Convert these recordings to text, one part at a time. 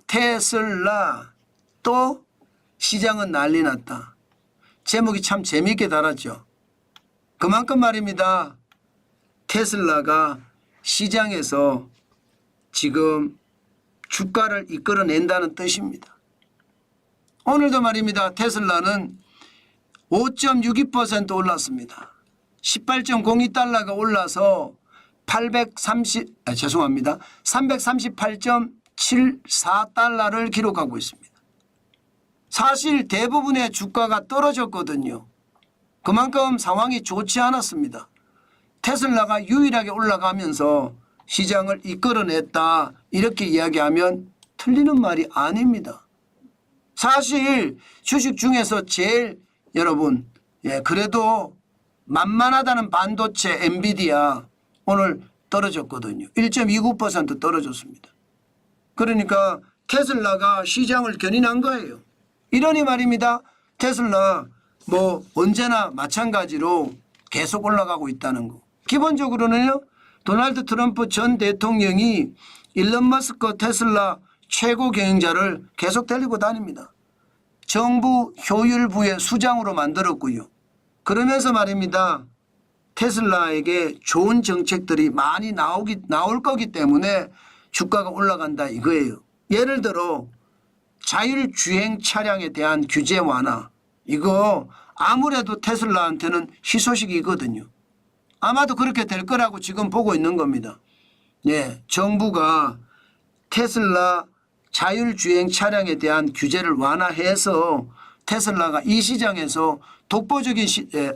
테슬라 또 시장은 난리 났다. 제목이 참 재미있게 달았죠. 그만큼 말입니다. 테슬라가 시장에서 지금 주가를 이끌어낸다는 뜻입니다. 오늘도 말입니다. 테슬라는 5.62% 올랐습니다. 18.02달러가 올라서 338.74달러를 기록하고 있습니다. 사실 대부분의 주가가 떨어졌거든요. 그만큼 상황이 좋지 않았습니다. 테슬라가 유일하게 올라가면서 시장을 이끌어냈다 이렇게 이야기하면 틀리는 말이 아닙니다. 사실 주식 중에서 제일 여러분 그래도 만만하다는 반도체 엔비디아 오늘 떨어졌거든요. 1.29% 떨어졌습니다. 그러니까 테슬라가 시장을 견인한 거예요. 이러니 말입니다. 테슬라 뭐 언제나 마찬가지로 계속 올라가고 있다는 거. 기본적으로는요. 도널드 트럼프 전 대통령이 일론 머스크 테슬라 최고 경영자를 계속 데리고 다닙니다. 정부 효율부의 수장으로 만들었고요. 그러면서 말입니다. 테슬라에게 좋은 정책들이 많이 나올 거기 때문에 주가가 올라간다 이거예요. 예를 들어 자율주행 차량에 대한 규제 완화 이거 아무래도 테슬라한테는 희소식이거든요. 아마도 그렇게 될 거라고 지금 보고 있는 겁니다. 예, 정부가 테슬라 자율주행 차량에 대한 규제를 완화해서 테슬라가 이 시장에서 독보적인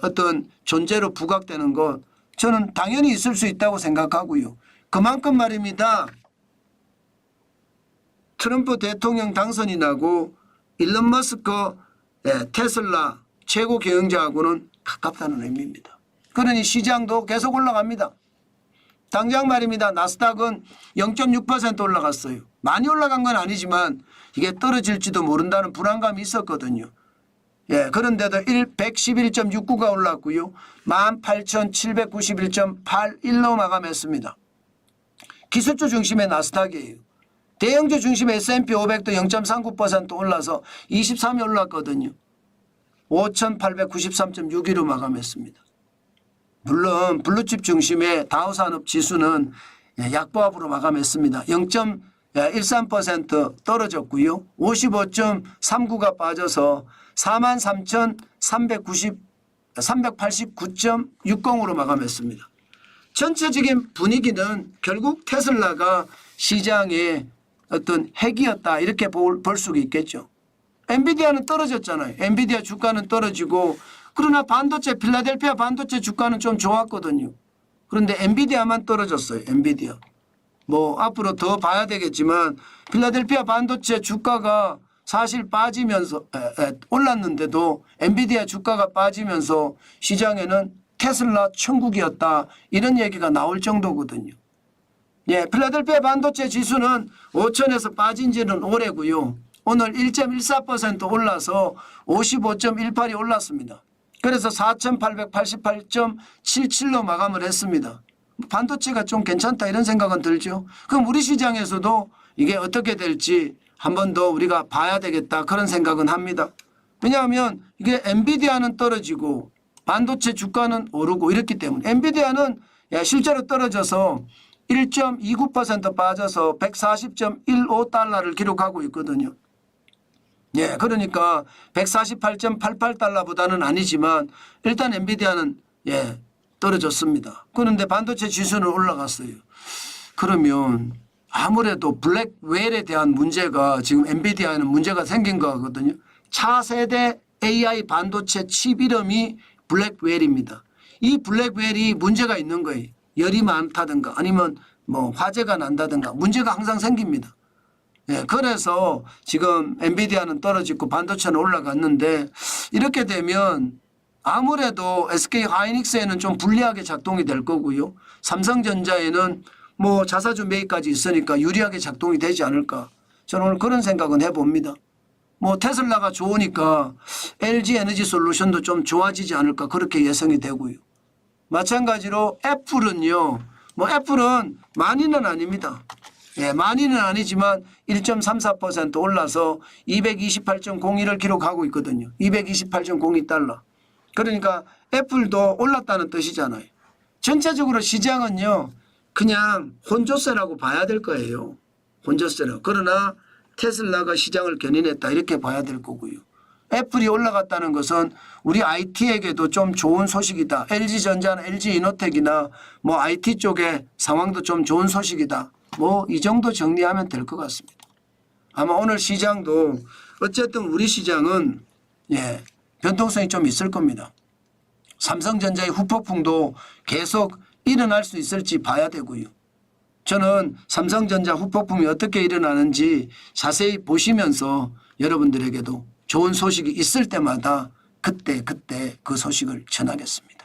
어떤 존재로 부각되는 것 저는 당연히 있을 수 있다고 생각하고요. 그만큼 말입니다. 트럼프 대통령 당선이 나고 일론 머스크 테슬라 최고 경영자하고는 가깝다는 의미입니다. 그러니 시장도 계속 올라갑니다. 당장 말입니다. 나스닥은 0.6% 올라갔어요. 많이 올라간 건 아니지만 이게 떨어질지도 모른다는 불안감이 있었거든요. 예, 그런데도 111.69가 올랐고요. 18,791.81로 마감했습니다. 기술주 중심의 나스닥이에요. 대형주 중심의 S&P 500도 0.39% 올라서 23이 올랐거든요. 5,893.62로 마감했습니다. 물론 블루칩 중심의 다우산업 지수는 약보합으로 마감했습니다. 0.13% 떨어졌고요. 55.39가 빠져서 43,389.60으로 마감했습니다. 전체적인 분위기는 결국 테슬라가 시장의 어떤 핵이었다 이렇게 볼 수가 있겠죠. 엔비디아는 떨어졌잖아요. 엔비디아 주가는 떨어지고 그러나 반도체 필라델피아 반도체 주가는 좀 좋았거든요. 그런데 엔비디아만 떨어졌어요. 엔비디아. 뭐 앞으로 더 봐야 되겠지만 필라델피아 반도체 주가가 사실 빠지면서 올랐는데도 엔비디아 주가가 빠지면서 시장에는 테슬라 천국이었다 이런 얘기가 나올 정도거든요. 예, 필라델피아 반도체 지수는 5천에서 빠진 지는 오래고요. 오늘 1.14% 올라서 55.18이 올랐습니다. 그래서 4,888.77로 마감을 했습니다. 반도체가 좀 괜찮다 이런 생각은 들죠. 그럼 우리 시장에서도 이게 어떻게 될지 한 번 더 우리가 봐야 되겠다 그런 생각은 합니다. 왜냐하면 이게 엔비디아는 떨어지고 반도체 주가는 오르고 이렇기 때문에 엔비디아는 실제로 떨어져서 1.29% 빠져서 140.15달러를 기록하고 있거든요. 예, 그러니까 148.88달러보다는 아니지만 일단 엔비디아는 떨어졌습니다. 그런데 반도체 지수는 올라갔어요. 그러면 아무래도 블랙웰에 대한 문제가 지금 엔비디아에는 문제가 생긴 거거든요. 차세대 AI 반도체 칩 이름이 블랙웰입니다. 이 블랙웰이 문제가 있는 거예요. 열이 많다든가 아니면 뭐 화재가 난다든가 문제가 항상 생깁니다. 예, 그래서 지금 엔비디아는 떨어지고 반도체는 올라갔는데 이렇게 되면 아무래도 SK 하이닉스에는 좀 불리하게 작동이 될 거고요. 삼성전자에는 뭐 자사주 매입까지 있으니까 유리하게 작동이 되지 않을까. 저는 오늘 그런 생각은 해봅니다. 뭐 테슬라가 좋으니까 LG 에너지 솔루션도 좀 좋아지지 않을까 그렇게 예상이 되고요. 마찬가지로 애플은요. 뭐 애플은 많이는 아닙니다. 예, 많이는 아니지만 1.34% 올라서 228.01을 기록하고 있거든요. 228.02달러. 그러니까 애플도 올랐다는 뜻이잖아요. 전체적으로 시장은요, 그냥 혼조세라고 봐야 될 거예요. 혼조세라고. 그러나 테슬라가 시장을 견인했다 이렇게 봐야 될 거고요. 애플이 올라갔다는 것은 우리 IT에게도 좀 좋은 소식이다. LG전자나 LG이노텍이나 뭐 IT 쪽의 상황도 좀 좋은 소식이다. 뭐 이 정도 정리하면 될 것 같습니다. 아마 오늘 시장도 어쨌든 우리 시장은 예, 변동성이 좀 있을 겁니다. 삼성전자의 후폭풍도 계속 일어날 수 있을지 봐야 되고요. 저는 삼성전자 후폭풍이 어떻게 일어나는지 자세히 보시면서 여러분들에게도 좋은 소식이 있을 때마다 그때 그 소식을 전하겠습니다.